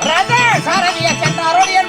Rada, Sarah, yes, and Arodian.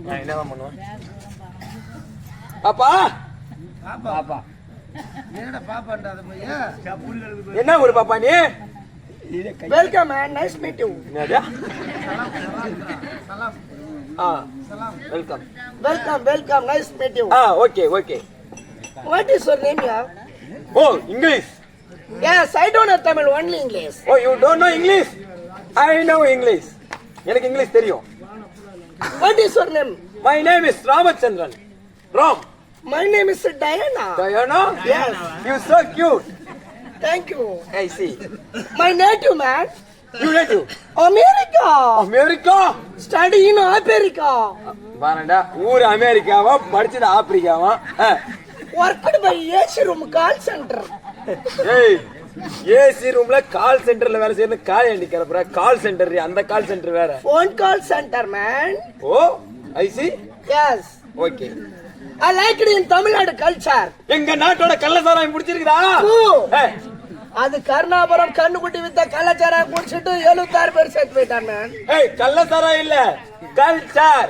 நான் என்னதான் பண்ணுவேன்? பாப்பா பாப்பா என்னடா பாப்பான்றாத பையா? என்ன ஒரு பாப்பா நீ? Welcome man, nice meet you. என்னடா? சலாம் சலாம். Welcome. Welcome, nice meet you. Okay. What is your name, yeah? Oh, English. Yes, I don't know Tamil, only English. Oh, you don't know English? I know English. எனக்கு English தெரியும். What is your name? My name is Ramachandran. Ram. My name is Diana. Diana? Yes. You so cute. Thank you. I see. My native man, You native? America. America? Study in America. பாருடா, ஊர் அமெரிக்காவா, படிச்சது ஆப்பிரிக்காவா? Worked by AC room call center. ஏய், AC ரூம்ல கால் சென்டர்ல வேலை செய்யறது கால் ஏண்டி கிளப்புற? Call centre, அந்த கால் சென்டர் வேற. Phone call center, man. Oh, I see. Yes. Okay. I like it in Tamil Nadu culture. எங்க நாட்டோட கள்ளசாராயம் பிடிச்சிருக்குதா? அது கர்ணாபுரம் கண்ணுக்குட்டி வித்த கள்ளச்சாராயம் குடிச்சிட்டு 76 பேர் செத்து போயிட்டான் மேன். ஏய், கள்ளசாராயம் இல்ல, கல்ச்சர்.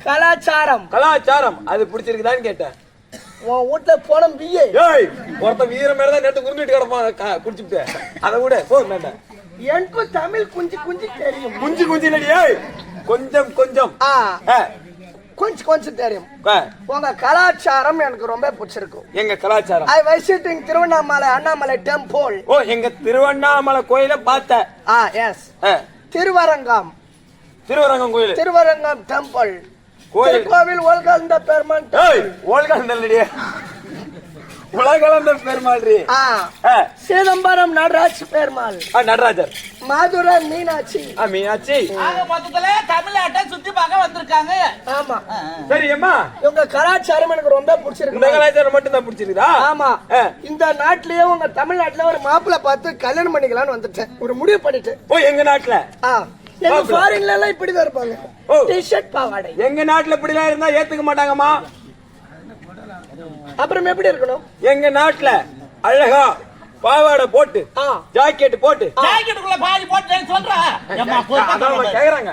கலாச்சாரம் அது பிடிச்சிருக்குதான்னு கேட்டேன். உன் வீட்டுல போன பிஏ. ஏய், ஒருத்தன் வீர மேல தான் நேத்து உருண்டுட்டு கிடப்பான் குடிச்சுட்டு. அதை விட போ வேண்டாம். எனக்கு தமிழ் குஞ்சு தெரியும். குஞ்சு இல்லடி. ஏய், கொஞ்சம் கொஞ்சம் தெரியும். உங்க கலாச்சாரம் எனக்கு ரொம்ப பிடிச்சிருக்கும். எங்க கலாச்சாரம் ஐ விசிட்டிங் திருவண்ணாமலை அண்ணாமலை டெம்பிள். ஓ, எங்க திருவண்ணாமலை கோயில பார்த்த. எஸ். திருவரங்கம் கோயில். திருவரங்கம் டெம்பிள் கோவில் உலகளந்த பெருமாள். உலகளந்த பெருமாள். சிதம்பரம் நடராஜ் பெருமாள். நடராஜர். மதுரை மீனாட்சி. மொத்தத்துல தமிழ்நாட்டை சுத்தி பார்க்க வந்திருக்காங்க. ஆமா. சரியம்மா, உங்க கலாச்சாரம் எனக்கு ரொம்ப பிடிச்சிருக்கு. இந்த கலாச்சாரம் மட்டும் தான் பிடிச்சிருக்கா? ஆமா. இந்த நாட்டிலேயே உங்க தமிழ்நாட்டுல ஒரு மாப்பிள்ளை பார்த்து கல்யாணம் பண்ணிக்கலாம்னு வந்துட்டேன். ஒரு முடிவு பண்ணிட்டு. ஓ, எங்க நாட்டுல? எங்க ஃபாரின்ல எல்லாம் இப்படிதான் இருப்பாங்க. டி-ஷர்ட் பாவாடை. எங்க நாட்டுல இப்படிலாம் இருந்தா ஏத்துக்க மாட்டாங்கம்மா. அப்புறம் எப்படி இருக்கணும்? எங்க நாட்டுல அழகா பாவாடை போட்டு, ஜாக்கெட் போட்டு, ஜாக்கெட்டுக்குள்ள பாதி போட்டு சொல்றேன். கேக்குறாங்க.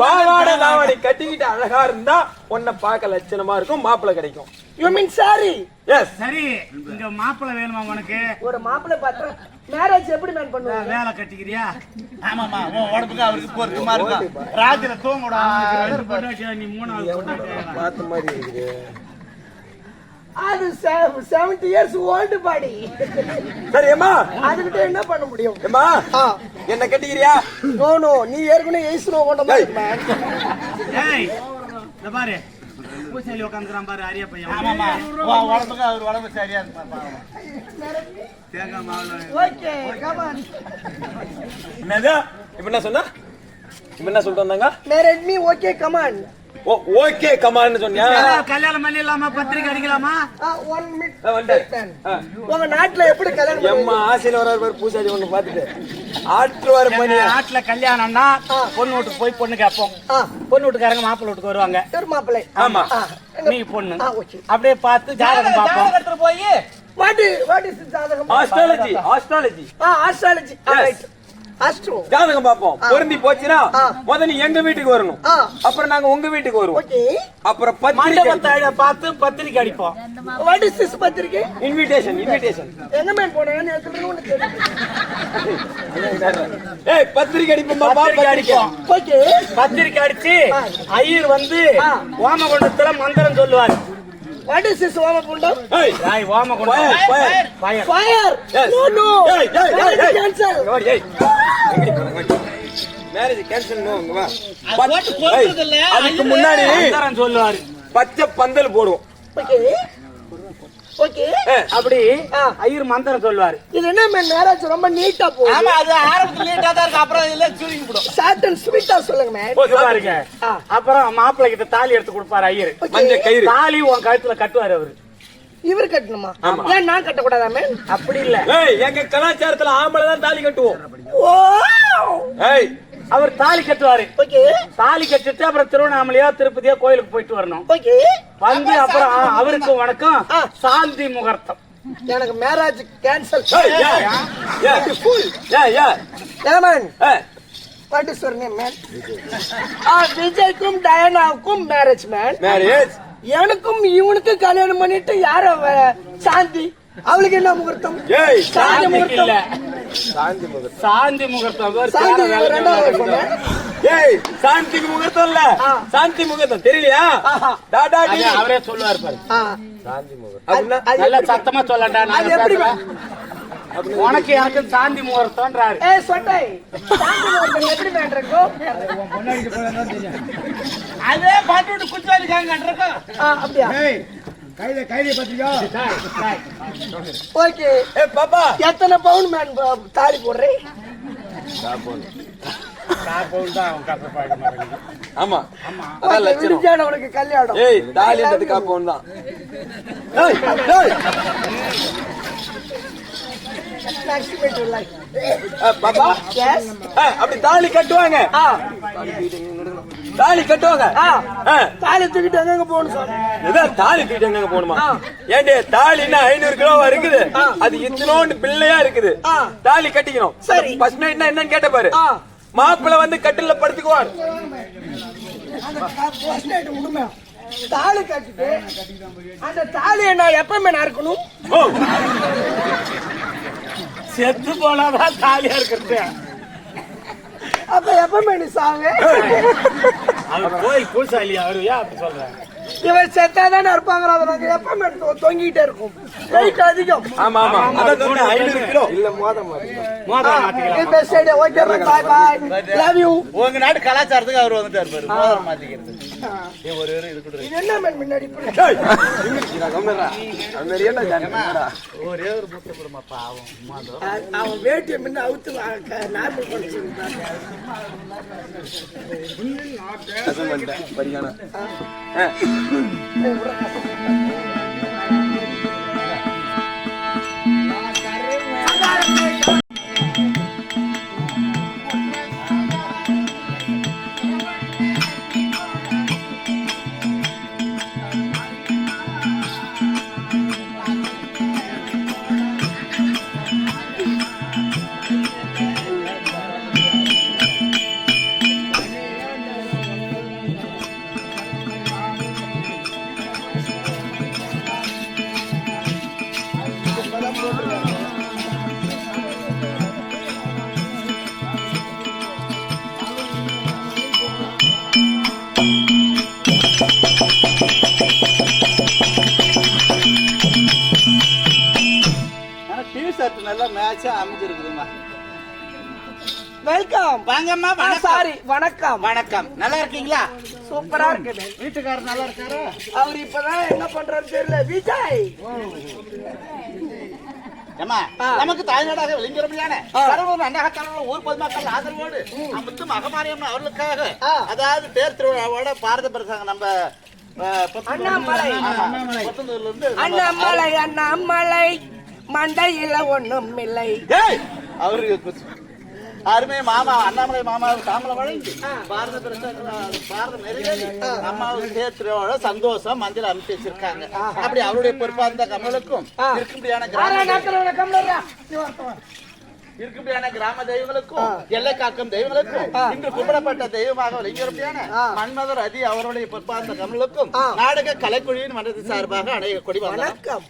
பாவாடை தாவணி கட்டிக்கிட்டு அழகா இருந்தா உன்னை பார்க்க லட்சணமா இருக்கும், மாப்பிள்ளை கிடைக்கும். You mean sorry? எஸ். சரி, இங்க மாப்பிள்ளை வேணுமா உனக்கு? ஒரு மாப்பிள்ளை பார்த்தா மேரேஜ் எப்படி மேன் பண்ணுவ? வேலை கட்டிக்கிறியா? ஆமாமா, உன் உடம்புக்கு அவருக்கு பொறுத்துமா இருக்கும். ராத்திரில தூங்கடா. நீ மூணாவது பார்த்த மாதிரி இருக்குது. அது 70 years old பாடி. சரியம்மா, அதுகிட்ட என்ன பண்ண முடியும்? அம்மா, என்ன கட்டிக்கிறியா? நோ, நீ ஏற்கனவே ஏசுனோ கொண்ட மாதிரி மேன். ஏய், இந்த பாரு, பூசாலி உட்கார்ந்துறான் பாரு, அரிய பையன். ஆமாமா, உடம்புக்கு அவர் உடம்பு சரியா இருக்கு பாருங்க. தேங்காய் மாவுல. Okay, come on. என்னது? இப்ப என்ன சொன்னா? இப்ப என்ன சொல்லிட்டு வந்தாங்க? Marriage me okay come on. Okay கமான்னு சொன்னியா? கல்யாணம் பண்ணிடலாமா? பத்திரிக்கை அடிக்கலாமா? 1 minute. உங்க நாட்டுல எப்படி கல்யாணம்? எம்மா ஆசையில வர பூசாரி ஒண்ணு பாத்துட்டு ஆற்றுவாரு பண்ணி. நாட்டுல கல்யாணம்னா பொண்ணு வீட்டுக்கு போய் பொண்ணு கேட்போம். பொண்ணு வீட்டுக்காரங்க மாப்பிள்ளை வீட்டுக்கு வருவாங்க. மாப்பிள்ளை. ஆமா. நீ பொண்ணு அப்படியே பார்த்து ஜாதகம் பார்ப்போம். போய் வாட் இஸ் ஜாதகம்? ஆஸ்ட்ராலஜி. ஆஸ்ட்ராலஜி. ரைட். அஸ்ட்ரோ ஜாதகம் பாப்போம். பொருந்தி போச்சுனா முதல்ல எங்க வீட்டுக்கு வரணும். அப்புறம் நாங்க உங்க வீட்டுக்கு வருவோம். ஓகே. அப்புறம் பத்திரிக்கை பார்த்து பத்திரிக்கை அடிப்போம். வாட் இஸ் திஸ் பத்திரிக்கை? இன்விடேஷன். எங்க மேன் போறேன்னு எனக்கு ஒண்ணு தெரியும். ஏய், பத்திரிக்கை அடிப்போம் பாப்பா. அடிப்போம். ஓகே. பத்திரிக்கை அடிச்சு ஐயர் வந்து ஓமகுண்டத்துல மந்திரம் சொல்லுவாரு. What is this Omagundu? Hey, Omagundu. Fire. Yes. No. Hey. Cancel. Hey. Marriage cancel no. அதுக்கு முன்னாடி மந்திரம் சொல்லுவாரு. பச்சை பந்தல் போடுவோம். ஓகே. அப்படி ஐயர் மந்திரம் சொல்லுவாரு. இது என்ன மேரேஜ் ரொம்ப நீட்டா போகுது. ஆமா, அது ஆரம்பத்துல நீட்டா தான் இருக்கு, அப்புறம் இல்ல சுருங்கி போடும். ஷார்ட் அண்ட் ஸ்வீட்டா சொல்லுங்க மேம். பாருங்க. அப்புறம் மாப்பிள்ளை கிட்ட தாலி எடுத்து கொடுப்பாரு ஐயர். மஞ்சள் கயிறு. தாலி உன் கழுத்துல கட்டுவாரு அவரு. இவர் கட்டணுமா? ஏன் நான் கட்ட கூடாதா மேம்? அப்படி இல்ல. ஏய், எங்க கலாச்சாரத்துல ஆம்பளை தான் தாலி கட்டுவோம். ஓ. ஏய், அவர் தாலி கட்டுவாரு. ஓகே. தாலி கட்டிட்டு அப்புறம் திருவண்ணாமலையோ திருப்பதியோ கோயிலுக்கு போயிட்டு வரணும். ஓகே. வந்து அப்புறம் அவருக்கு வணக்கம் சாந்தி முகூர்த்தம். எனக்கு மேரேஜ் கேன்சல். ஏய், what is your name man? விஜய்க்கும் டயானாவுக்கும் மேரேஜ் மேன். மேரேஜ். எனக்கும் இவனுக்கு கல்யாணம் பண்ணிட்டு யார சாந்தி, அவளுக்கு என்ன முகூர்த்தம்? ஏய் சாந்தி முகூர்த்தம். சாந்தி முகூர்த்தம். சாந்தி முகூர்த்தம் சாந்தி ரெண்டாவது பொண்ணு. ஏய் சாந்திக்கு முகூர்த்தம் இல்ல, சாந்தி முகூர்த்தம் தெரியலையா? டாடா டி அவரே சொல்லுவார் பாரு. சாந்தி முகூர்த்தம் அப்படின்னா நல்ல சத்தமா சொல்லடா. அது எப்படி உனக்கு எனக்கு சாந்தி முகூர்த்தம்ன்றாரு. ஏய் சொட்டை, சாந்தி முகூர்த்தம் எப்படி மேன்றக்கோ? அதே பாட்டு குச்சாலி காங்கன்றக்கோ. அப்படியா? கையில பத்திரிக்கா. ஓகே. ஏ பாப்பா எத்தனை பவுன் மேன் தாலி போடுறேன்? ஆமா அதான் லட்சணம். விடிஞ்சான உனக்கு கல்யாணம். ஏய் தாலின்றது காப்போன் தான். ஏய் ஏய் Next meet you like. பாப்பா Yes. அப்படி தாலி கட்டுவாங்க. தாலி கட்டுவாங்க. தாலி தூக்கிட்டு எங்க போகணும் சார்? இதான் தாலி தூக்கிட்டு எங்க போகணுமா? ஏண்டே தாலின்னா 500 கிலோவா இருக்குது, அது இத்தனோண்டு பிள்ளையா இருக்குது. தாலி கட்டிக்கணும். சரி. ஃபர்ஸ்ட் நைட்னா என்னன்னு கேட்ட பாரு. மாப்பிள்ளை வந்து கட்டில படுத்துக்குவார். தாலி கட்டிட்டு அந்த தாலியை நான் எப்பவுமே நான் இருக்கணும். செத்து போனாதான் தாலியா இருக்கிறது. அப்ப எப்பவுமே நீ சாங்க. அவர் கோயில் பூசாலி அவரு. ஏன் அப்படி சொல்றேன்? இவர் செத்தாதானே இருப்பாங்க. அதை நாங்க எப்பவுமே தொங்கிட்டே இருக்கும். வெயிட் அதிகம். ஆமா ஆமா அதான் சொன்னேன் 500 கிலோ இல்ல மோதிரம் மாத்திக்கலாம். Okay bye bye love you. உங்க நாட்டு கலாச்சாரத்துக்கு அவர் வந்துட்டார் பாரு. மோதிரம் மாத்திக்கிறது. ஒரு இது கூட இது என்ன மேன் முன்னாடி ஏய் இங்க கம்மறா அமெரியா ஜானடா ஒரே ஒரு முட்டை போடுமா பாவம். அவன் வேட்டியை முன்ன அவுத்து நார்மல் பண்ணிச்சிருந்தான். பரிகானா நல்லா மேட்சா அமைஞ்சிருக்குதுமா. வெல்கம். வாங்கம்மா. சாரி வணக்கம். வணக்கம். நல்லா இருக்கீங்களா? சூப்பரா இருக்கு. வீட்டுக்காரர் நல்லா இருக்காரு? அவர் இப்பதான் என்ன பண்றாரு தெரியல. விஜய் ஏமா நமக்கு தாய்நாடாக விளங்கிறபடியான கடவுள் அண்ணாக தலைவர் ஊர் பொதுமக்கள் ஆதரவோடு முத்து மகமாரியம் அவர்களுக்காக அதாவது தேர் திருவிழாவோட பாரத பிரசாங்க நம்ம அண்ணாமலை அண்ணாமலை அண்ணாமலை மண்டையில ஒண்ணும் இல்லை. அவருக்கு அருமை மாமா அண்ணாமலை மாமாவுக்கு தாமலை வழங்கி பாரத பாரத நிறைவேறி அம்மாவுக்கு சேர்த்துவோட சந்தோஷம் மஞ்சள் அனுப்பி வச்சிருக்காங்க. அப்படி அவருடைய பொறுப்பார்ந்த கமலுக்கும் இருக்கும்படியான கிராம தெய்வங்களுக்கும் எல்லை காக்கும் தெய்வங்களுக்கும் இன்று கும்பிடப்பட்ட தெய்வமாக விளங்கியிருப்படியான மன்மதர் அதி அவருடைய பொறுப்பார்ந்த கமலுக்கும் நாடக கலைக்குழுவின் மன்றத்தின் சார்பாக அநேக கொடி வணக்கம்.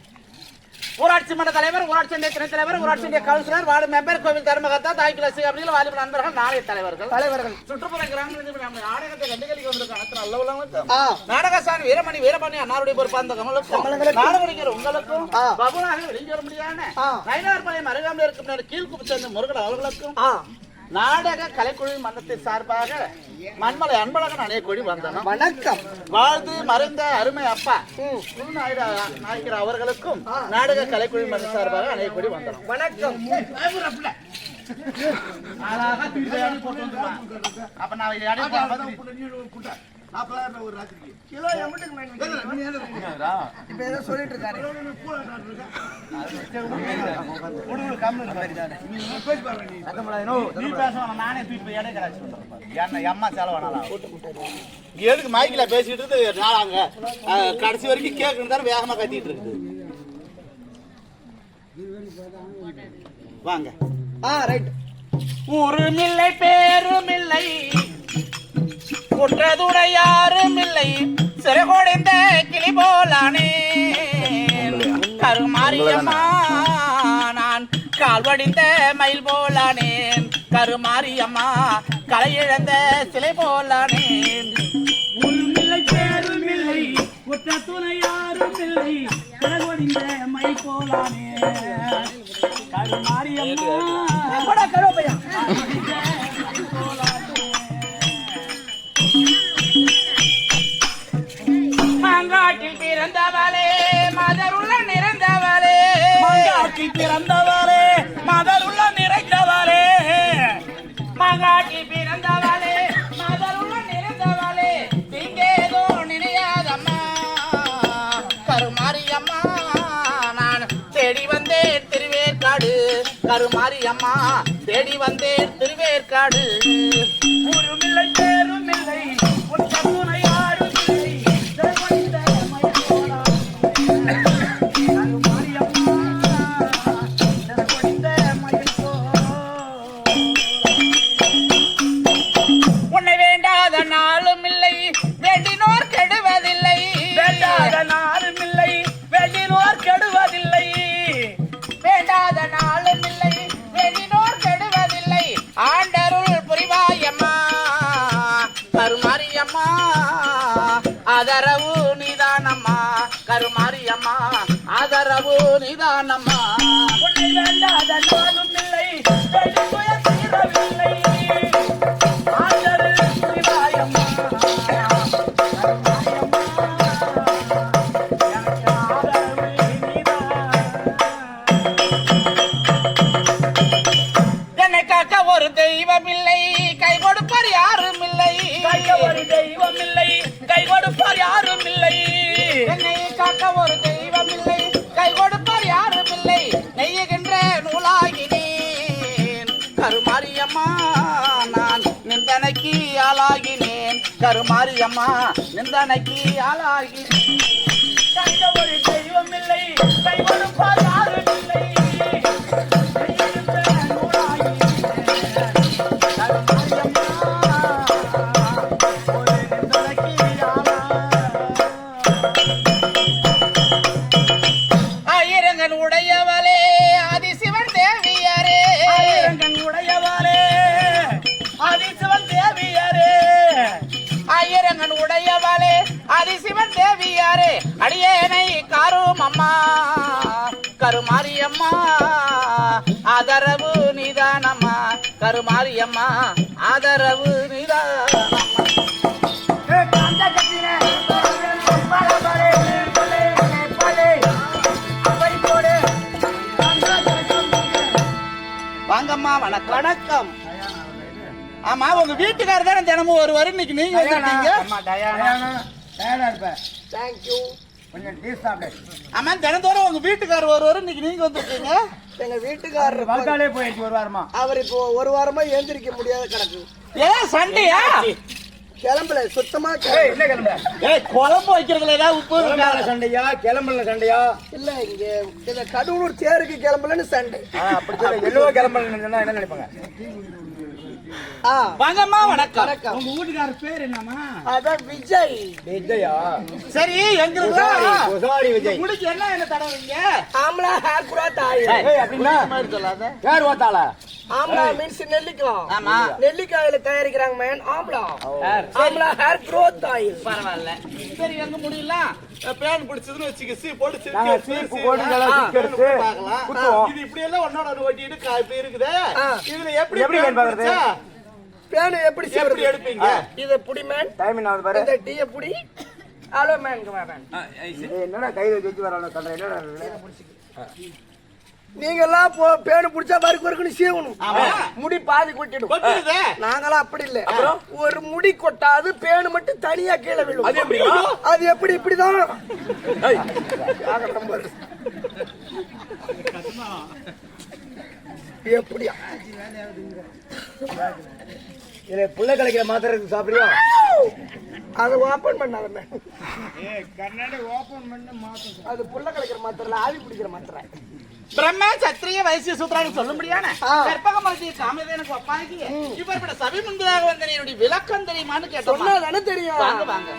ஊராட்சி மன்ற தலைவர், ஊராட்சி ஒன்றிய துணைத் தலைவர், ஊராட்சி ஒன்றிய கவுன்சிலர், வார்டு மெம்பர், கோவில் தர்மகர்த்தா, தாய்கிளாசி அப்படிங்கிற வாலிப நண்பர்கள், நாளைய தலைவர்கள், சுற்றுப்புற கிராமங்களில் நாடகத்தை கண்டுகளிக்க வந்திருக்க அனைத்து நல்ல உள்ளவங்களுக்கும், நாடகசாமி வீரமணி வீரமணி அன்னாருடைய பொறுப்பார்ந்த கமலுக்கும், நாடகடிக்கிற உங்களுக்கும், பபுனாக வெளியே வர முடியாத நயினார்பாளையம் அருகாமையில் இருக்கும் கீழ்குப்பு சேர்ந்த முருகன் அவர்களுக்கும் நாடக கலைக்குழு மன்றத்தின் சார்பாக மண்மலை அன்பழகன் அணைய கொடி வந்தனம். வணக்கம். வாழ்ந்து மறைந்த அருமை அப்பா நாயக்கர் அவர்களுக்கும் நாடக கலைக்குழு மன்ற சார்பாக அணைய கொடி வந்தனம். வணக்கம். அப்ப நான் கிலோ இப்ப ஏதோ சொல்லிட்டு இருக்காரு. எதுக்கு மைக்கில பேசிட்டு நாளாங்க கடைசி வரைக்கும் கேட்கணும் வேகமா கத்திட்டு இருக்குது. வாங்க. ரைட். ஊருமில்லை பேருமில்லை குற்றதுடை யாரும் இல்லை சிறகொடைந்த கிளி போலானே கருமாரியம்மா நான் கால்வடிந்த மயில் போலானேன் கருமாரியம்மா கலையிழந்த சிலை போலானேன் ஒன்றுமில்லை பேருமில்லை குற்ற துணை யாரும் இல்லை கடவுடிந்த மை போலானே கருமாரியம்மா கருவையா மாங்காட்டில் பிறந்தவளே மதருள்ள நிறைந்தவளே மாங்காட்டில் பிறந்தவரே மதருள்ள நிறைந்தவரே மாங்காட்டில் பிறந்தவளே மதருள்ள நிறைந்தவளே திங்கேதோ நினையாதம்மா கருமாரியம்மா நான் தேடி வந்தேன் திருவேற்காடு கருமாரியம்மா தேடி வந்தேன் திருவேற்காடு ஒருமில்லை பேருமில்லை குற்ற துணை யாரும் இல்லை கடவுடிந்த மை போலானே கருமாரியம்மா கடவுடிந்த மயில் உன்னை வேண்டாத நாளும் இல்லை வேண்டினோர் கெடுவதில்லை வேண்டாத நாளும் இல்லை வேண்டினோர் கெடுவதில்லை வேண்டாத நாளும் இல்லை வேண்டினோர் கெடுவதில்லை ஆண்டருள் புரிவாயம்மா கருமாரியம்மா ஆதரவு நீதானம்மா கருமாரியம்மா ஆதரவு நீதானம்மா உன்னை வேண்டாத நாளும் இல்லை வேண்டுகோய தீரவில்லை ஆண்டரு புரிவாயம்மா கருமாரியம்மா எனக்கு ஆதரவு நீதான் என்னை காக்க ஒரு தெய்வம் இல்லை கை கொடுப்பார் யாரும் இல்லை கைய ஒரு தெய்வம் இல்லை கை கொடுப்பார் யாரும் இல்லை என்னை காக்க ஒரு தெய்வம் இல்லை கை கொடுப்பார் யாரும் இல்லை நெய்யுகின்ற நூலாகினேன் கருமாரியம்மா நான் நிந்தனைக்கு ஆளாகினேன் கருமாரியம்மா நிந்தனைக்கு ஆளாகினேன் கைய ஒரு தெய்வம் இல்லை கை கொடுப்பார் யாரும் இல்லை கையிருந்த நூலாகினேன். கருமாரியம்மா, ஒரு நிந்தனைக்கு ஆயிரங்கன் உடையவளே ஆதிசிவன் தேவியாரே ஆயிரங்கண் உடையவாரே ஆதிசிவன் தேவியாரே ஆயிரங்கன் உடையவளே ஆதிசிவன் தேவியாரே அடியேனை காரும் அம்மா கருமாரியம்மா ஆதரவு நீதானம்மா கருமாரியம்மா ஆதரவு நீதானம்மா வாங்கம்மா வணக்கம் வணக்கம் ஆமா உங்க வீட்டுக்காரர் தானே தினமும் வருவாரு இன்னைக்கு நீங்க வந்துட்டீங்க டயர்டா இருப்பேன் தேங்க்யூ கொஞ்சம் டீ சாப்பிடு ஆமா தினந்தோறும் உங்க வீட்டுக்காரர் வருவாரு இன்னைக்கு நீங்க வந்துட்டீங்க எங்க வீட்டுக்காரர் வந்தாலே போயிடுச்சு ஒரு வாரமா அவர் இப்போ ஒரு வாரமா எழுந்திருக்க முடியாத கிடக்கு ஏன் சண்டையா கிளம்பல சுத்தமா என்ன கிளம்ப ஏய் குழம்பு வைக்கிறதுல ஏதாவது உப்பு இருக்கா? கிளம்பல சண்டையா கிளம்பல சண்டையா இல்ல இங்க இந்த கடவுளூர் தேருக்கு கிளம்பலன்னு சண்டை அப்படி சொல்ல எல்லோ கிளம்பல சொன்னா என்ன நினைப்பாங்க வாங்கம்மா வணக்கம் வணக்கம் உங்க வீட்டுக்காரர் பேர் என்னம்மா அதான் விஜய் விஜயா சரி எங்களுக்கு உசாரி விஜய் முடிக்கு என்ன தடவைங்க ஆம்லா ஹேர் குரோத் ஆயில் ஏய் அப்படின்னா மாதிரி சொல்லாத யார் ஓத்தாளா ஆம்லா மீன்ஸ் நெல்லிக்காய் ஆமா. நெல்லிக்காயில தயாரிக்கிறாங்க man amla amla hair growth oil பரவாயில்ல சரி எங்க முடியலாம் பேன் பிடிச்சதுன்னு வச்சுக்க சீ போட்டு நாங்க சீப்பு போடுங்களா சிக்கர்ஸ் குத்துவோம் இது இப்படி எல்லாம் ஒன்னோட ஒரு வட்டிட்டு இப்ப இருக்குதே இதுல எப்படி எப்படி பேன் பாக்குறது? பிடிச்சா? பேனு எப்படி எப்படி செய்வது எடுப்பீங்க இத புடி மேன் டைம் என்ன ஆகுது பாரு இந்த டீய புடி ஹலோ மேன் மேன் ஏய், என்னடா கையில வச்சு வரானோ சொல்ற என்னடா இது? நீங்க எல்லாம் பேனு புடிச்சா வறுக்கு வறுக்குன்னு சீவணும் ஆமா. முடி பாதி கொட்டிடும் கொட்டுதே. நாங்களாம் அப்படி இல்ல ஒரு முடி கொட்டாது பேனு மட்டும் தனியா கீழே விழும் அது எப்படி இப்படிதான் ஆகட்டும் பாரு. எப்படியா இதுல புள்ள கலைக்கிற மாத்திரை சாப்பிடுறியா அதை ஓபன் பண்ணாத அது புள்ள கலைக்கிற மாத்திரை ஆவி பிடிக்கிற மாத்திரை பிரம்ம சத்திரிய வைசிய சூத்திரான்னு சொல்லும்படியான கற்பக மரத்தை காமதேனுக்கு ஒப்பாக்கி இப்ப சபை முன்பதாக வந்த என்னுடைய விளக்கம் தெரியுமான்னு கேட்டோம். சொன்னாதானே தெரியும். வாங்க வாங்க.